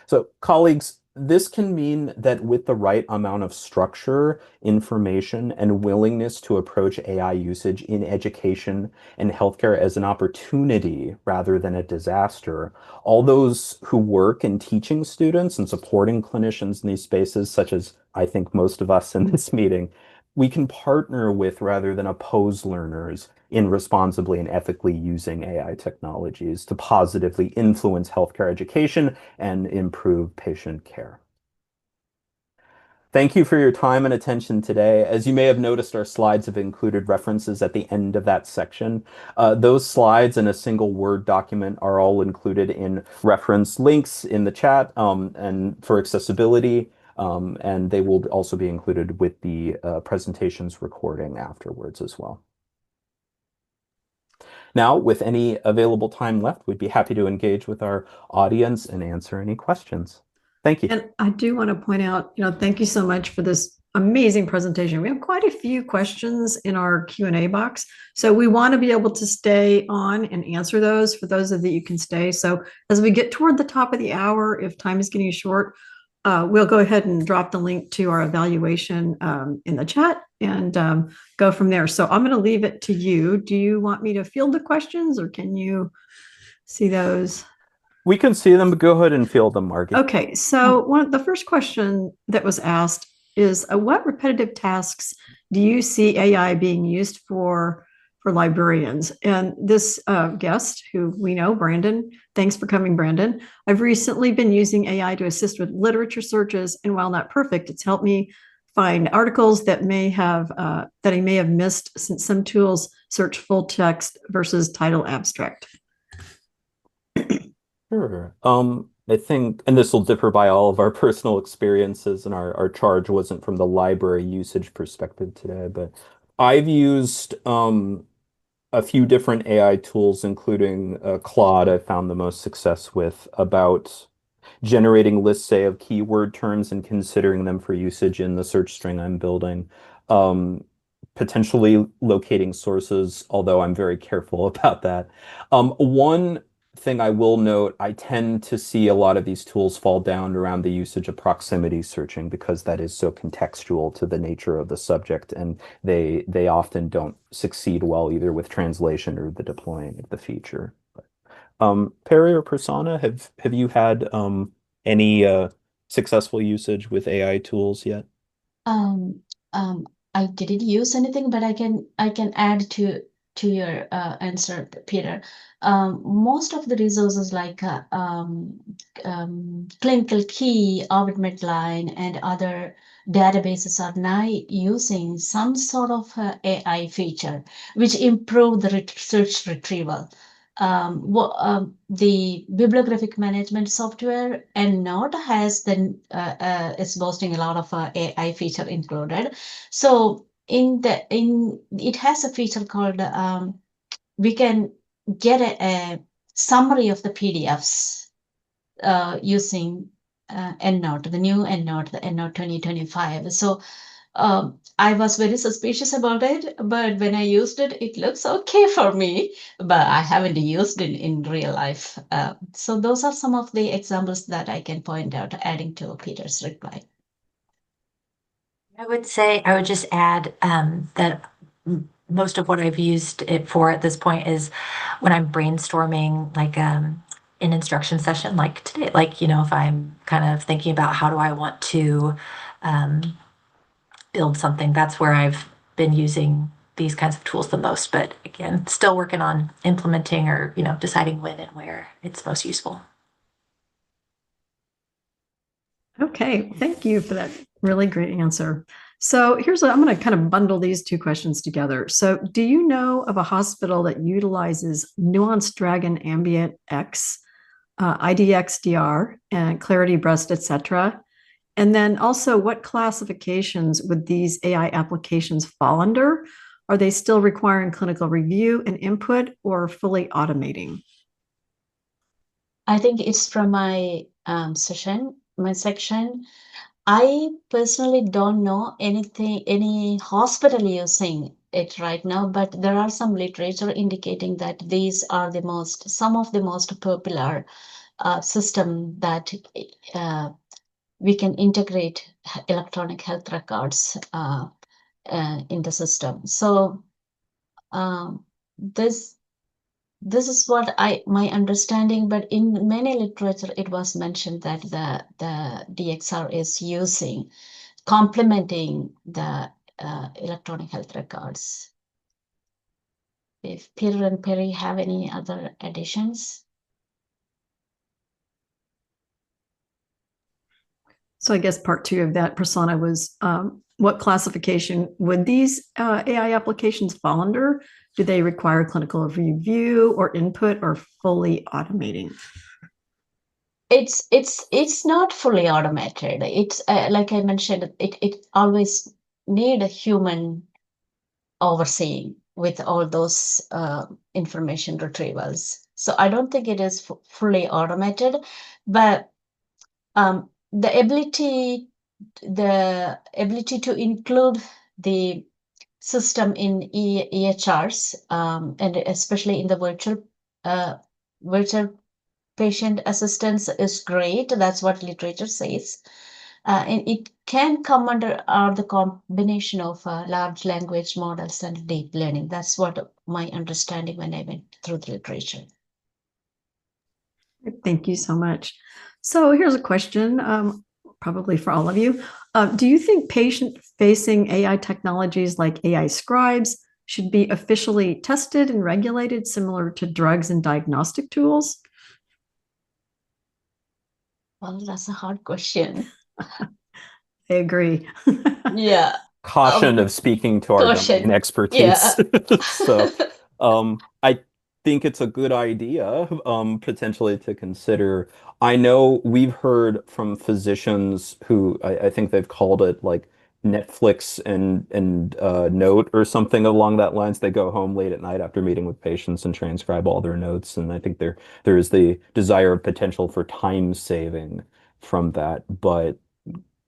Speaker 4: So, colleagues, this can mean that with the right amount of structure, information, and willingness to approach AI usage in education and healthcare as an opportunity rather than a disaster, all those who work in teaching students and supporting clinicians in these spaces, such as I think most of us in this meeting, we can partner with rather than oppose learners in responsibly and ethically using AI technologies to positively influence healthcare education and improve patient care. Thank you for your time and attention today. As you may have noticed, our slides have included references at the end of that section. Those slides in a single Word document are all included in reference links in the chat and for accessibility. And they will also be included with the presentations recording afterwards as well. Now, with any available time left, we'd be happy to engage with our audience and answer any questions. Thank you.
Speaker 1: And I do want to point out, thank you so much for this amazing presentation. We have quite a few questions in our Q&A box. So we want to be able to stay on and answer those for those of you who can stay. So as we get toward the top of the hour, if time is getting short, we'll go ahead and drop the link to our evaluation in the chat and go from there. So I'm going to leave it to you. Do you want me to field the questions or can you see those?
Speaker 4: We can see them, but go ahead and field them, Margie.
Speaker 1: Okay, so the first question that was asked is, what repetitive tasks do you see AI being used for librarians? And this guest, who we know, Brandon, thanks for coming, Brandon. I've recently been using AI to assist with literature searches, and while not perfect, it's helped me find articles that I may have missed, since some tools search full text versus title abstract.
Speaker 4: Sure. I think, and this will differ by all of our personal experiences, and our charge wasn't from the library usage perspective today, but I've used a few different AI tools, including Claude. I found the most success with about generating lists, say, of keyword terms and considering them for usage in the search string I'm building. Potentially locating sources, although I'm very careful about that. One thing I will note, I tend to see a lot of these tools fall down around the usage of proximity searching, because that is so contextual to the nature of the subject, and they often don't succeed well either with translation or the deploying of the feature. Perry or Prasanna, have you had any successful usage with AI tools yet?
Speaker 3: I didn't use anything, but I can add to your answer, Peter. Most of the resources like Clinical Key, Orbit Medline, and other databases are now using some sort of AI feature which improve the search retrieval. The bibliographic management software EndNote has is boasting a lot of AI feature included. So it has a feature called we can get a summary of the PDFs using EndNote, the new EndNote, the EndNote 2025. So I was very suspicious about it, but when I used it, it looks okay for me, but I haven't used it in real life. So those are some of the examples that I can point out, adding to Peter's reply.
Speaker 2: I would just add that most of what I've used it for at this point is when I'm brainstorming, like an instruction session like today, if I'm kind of thinking about how do I want to build something, that's where I've been using these kinds of tools the most. But again, still working on implementing or, deciding when and where it's most useful.
Speaker 1: Okay, thank you for that really great answer. So I'm going to kind of bundle these two questions together. So do you know of a hospital that utilizes Nuanced Dragon Ambient X IDXDR and Clarity Breast, etc.? And then also, what classifications would these AI applications fall under? Are they still requiring clinical review and input or fully automating?
Speaker 3: I think it's from my section. I personally don't know any hospital using it right now, but there are some literature indicating that these are some of the most popular system that we can integrate electronic health records in the system. So this is what my understanding, but in many literature it was mentioned that the DXR is complementing the electronic health records. If Peter and Perry have any other additions?
Speaker 1: So I guess part two of that, Prasanna, was what classification would these AI applications fall under? Do they require clinical review or input or fully automating?
Speaker 3: It's not fully automated. It's like I mentioned, it always need a human overseeing with all those information retrievals. So I don't think it is fully automated, but the ability to include the system in EHRs, and especially in the virtual patient assistance is great. That's what literature says. And it can come under the combination of large language models and deep learning. That's what my understanding when I went through the literature.
Speaker 1: Thank you so much. So here's a question, probably for all of you. Do you think patient-facing AI technologies like AI scribes should be officially tested and regulated similar to drugs and diagnostic tools?
Speaker 3: Well, that's a hard question.
Speaker 1: I agree.
Speaker 3: Yeah.
Speaker 4: Caution of speaking to our domain expertise.
Speaker 3: Yeah.
Speaker 4: So I think it's a good idea, potentially to consider. I know we've heard from physicians who I think they've called it like Netflix and note or something along that lines. They go home late at night after meeting with patients and transcribe all their notes. And I think there is the desire of potential for time saving from that. But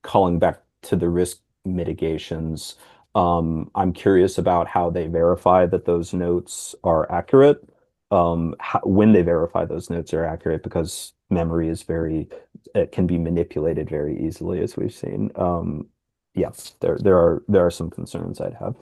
Speaker 4: calling back to the risk mitigations, I'm curious about how they verify that those notes are accurate. When they verify those notes are accurate, because memory is it can be manipulated very easily, as we've seen. Yes, there are some concerns I'd have.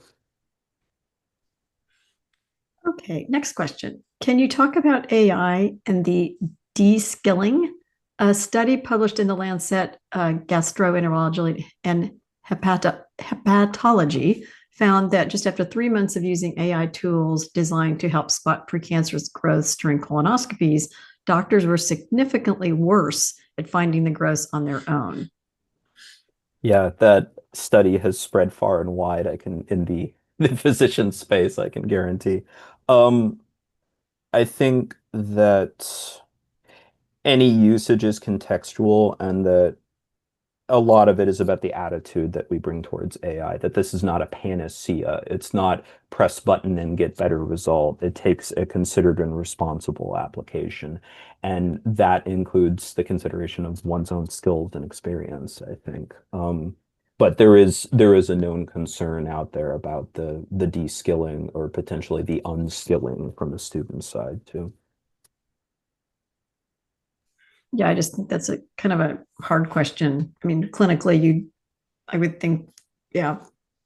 Speaker 1: Okay, next question. Can you talk about AI and the de-skilling? A study published in the Lancet Gastroenterology and Hepatology found that just after 3 months of using AI tools designed to help spot precancerous growths during colonoscopies, doctors were significantly worse at finding the growths on their own.
Speaker 4: Yeah, that study has spread far and wide. In the physician space, I can guarantee. I think that any usage is contextual, and that a lot of it is about the attitude that we bring towards AI, that this is not a panacea. It's not press button and get better result. It takes a considered and responsible application. And that includes the consideration of one's own skills and experience, I think. But there is a known concern out there about the de-skilling or potentially the unskilling from the student side too.
Speaker 1: Yeah, I just think that's a kind of a hard question. I mean, clinically, I would think, yeah,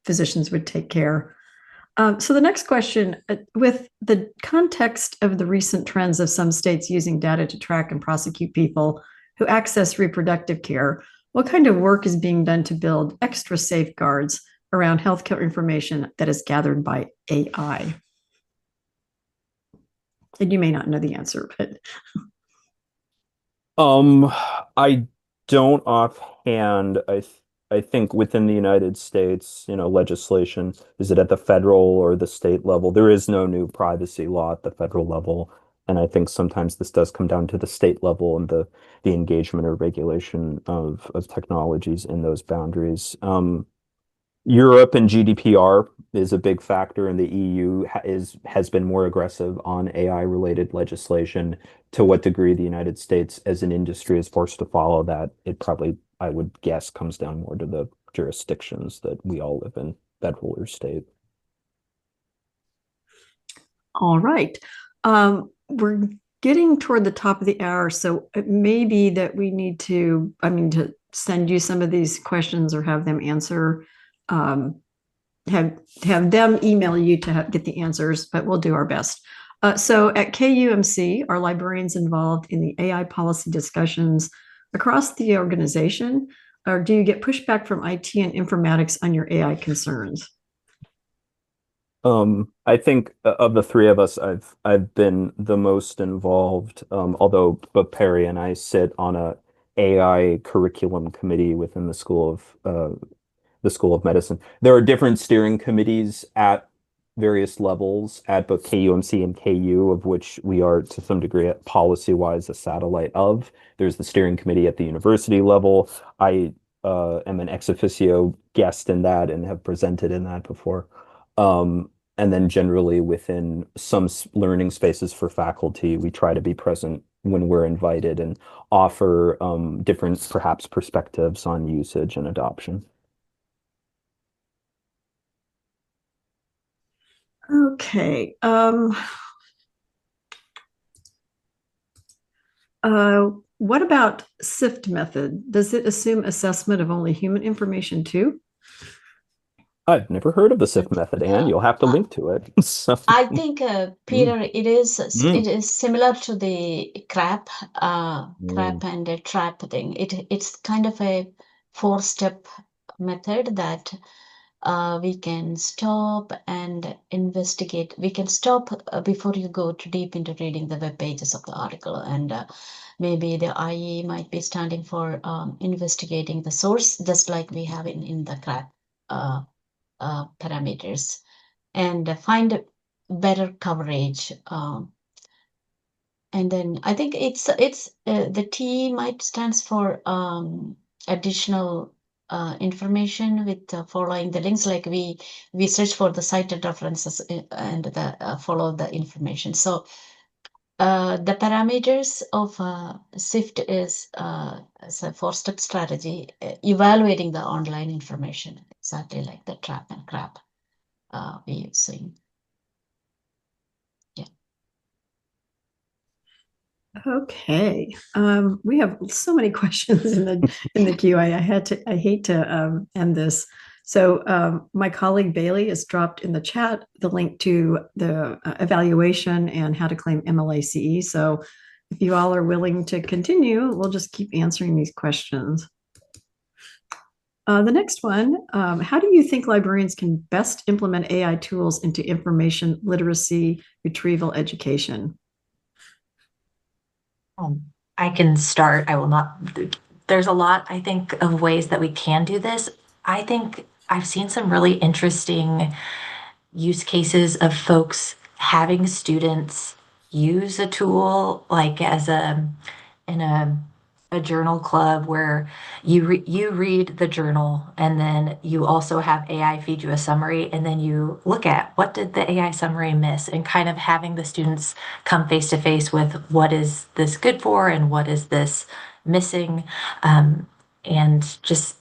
Speaker 1: physicians would take care. So the next question, with the context of the recent trends of some states using data to track and prosecute people who access reproductive care, what kind of work is being done to build extra safeguards around healthcare information that is gathered by AI? And you may not know the answer, but
Speaker 4: I don't offhand. I think within the United States, legislation, is it at the federal or the state level? There is no new privacy law at the federal level. And I think sometimes this does come down to the state level and the engagement or regulation of technologies in those boundaries. Europe and GDPR is a big factor, and the EU has been more aggressive on AI related legislation. To what degree the United States as an industry is forced to follow that, it probably, I would guess, comes down more to the jurisdictions that we all live in, federal or state.
Speaker 1: All right. We're getting toward the top of the hour, so it may be that we need to, to send you some of these questions or have them answer, have them email you to get the answers, but we'll do our best. So at KUMC, are librarians involved in the AI policy discussions across the organization, or do you get pushback from IT and informatics on your AI concerns?
Speaker 4: I think of the three of us, I've been the most involved, although both Perry and I sit on a AI curriculum committee within the School of Medicine. There are different steering committees at various levels at both KUMC and KU, of which we are to some degree policy-wise a satellite of. There's the steering committee at the university level. I am an ex officio guest in that and have presented in that before. And then generally within some learning spaces for faculty, we try to be present when we're invited and offer different perhaps perspectives on usage and adoption.
Speaker 1: Okay. What about SIFT method? Does it assume assessment of only human information too?
Speaker 4: I've never heard of the SIFT method, and you'll have to link to it. So,
Speaker 3: I think, Peter, it is similar to the CRAP, CRAP and a TRAP thing. It's kind of a 4-step method that we can stop and investigate. We can stop before you go too deep into reading the web pages of the article, and maybe the IE might be standing for investigating the source, just like we have in the CRAP parameters, and find better coverage. And then I think it's the T might stands for additional information with following the links, like we search for the cited references and the follow the information. So the parameters of SIFT is a 4-step strategy, evaluating the online information, exactly like the TRAP and CRAP we using. Yeah.
Speaker 1: Okay. We have so many questions in the queue. I hate to end this. So my colleague Bailey has dropped in the chat the link to the evaluation and how to claim MLICE. So if you all are willing to continue, we'll just keep answering these questions. The next one, how do you think librarians can best implement AI tools into information literacy retrieval education?
Speaker 2: I can start. I will not. There's a lot, I think, of ways that we can do this. I think I've seen some really interesting use cases of folks having students use a tool like as in a journal club where you read the journal and then you also have AI feed you a summary and then you look at what did the AI summary miss, and kind of having the students come face to face with what is this good for and what is this missing, and just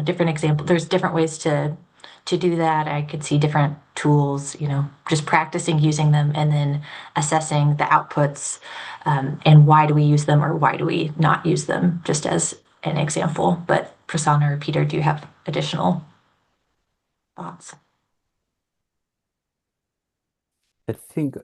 Speaker 2: different examples. There's different ways to do that. I could see different tools, just practicing using them and then assessing the outputs, and why do we use them or why do we not use them, just as an example. But Prasanna or Peter, do you have additional thoughts?
Speaker 4: I think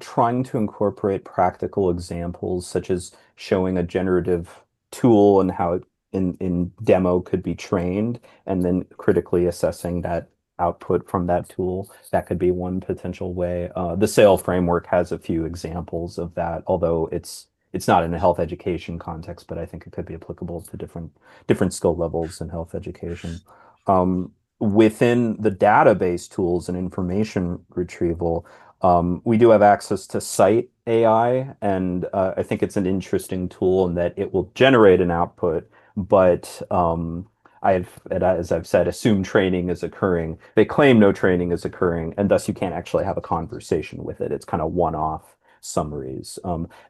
Speaker 4: trying to incorporate practical examples, such as showing a generative tool and how it in demo could be trained, and then critically assessing that output from that tool. That could be one potential way. The SAIL framework has a few examples of that, although it's not in a health education context, but I think it could be applicable to different skill levels in health education. Within the database tools and information retrieval, We do have access to Cite AI, and I think it's an interesting tool in that it will generate an output, but as I've said, assume training is occurring. They claim no training is occurring, and thus you can't actually have a conversation with it. It's kind of one-off summaries.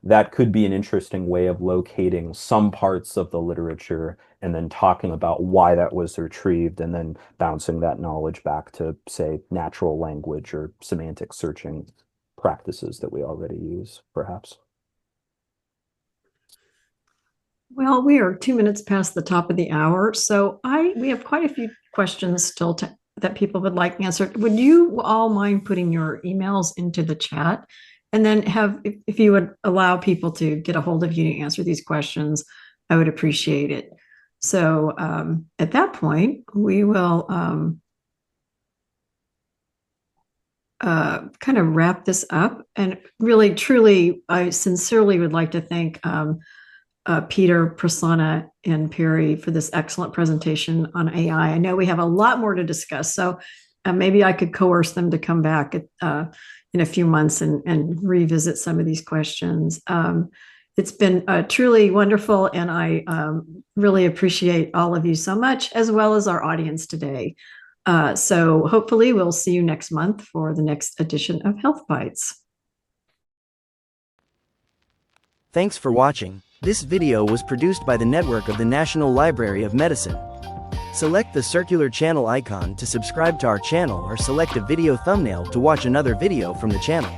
Speaker 4: That could be an interesting way of locating some parts of the literature and then talking about why that was retrieved and then bouncing that knowledge back to, say, natural language or semantic searching practices that we already use, perhaps.
Speaker 1: Well, we are 2 minutes past the top of the hour, so we have quite a few questions still that people would like answered. Would you all mind putting your emails into the chat? And then if you would allow people to get a hold of you to answer these questions, I would appreciate it. So at that point, we will kind of wrap this up. And really, truly, I sincerely would like to thank Peter, Prasanna, and Perry for this excellent presentation on AI. I know we have a lot more to discuss, so maybe I could coerce them to come back in a few months and revisit some of these questions. It's been truly wonderful, and I really appreciate all of you so much, as well as our audience today. So hopefully we'll see you next month for the next edition of Health Bytes.
Speaker 5: Thanks for watching. This video was produced by the network of the National Library of Medicine. Select the circular channel icon to subscribe to our channel or select a video thumbnail to watch another video from the channel.